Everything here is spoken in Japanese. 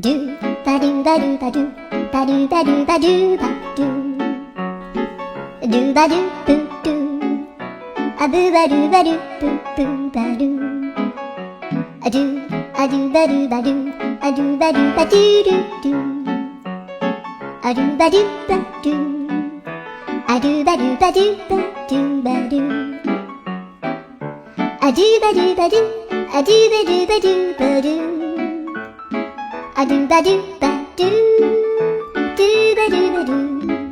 ドゥバドゥバドゥバドゥバドゥバドゥバドゥバドゥドゥバドゥブドゥアブバドゥバドゥブブバドゥアドゥアドゥバドゥバドゥアドゥバドゥバドゥドゥドゥアドゥバドゥバドゥアドゥバドゥバドゥバドゥバドゥアドゥバドゥバドゥアドゥバドゥバドゥバドゥアドゥバドゥバドゥドゥバドゥバドゥ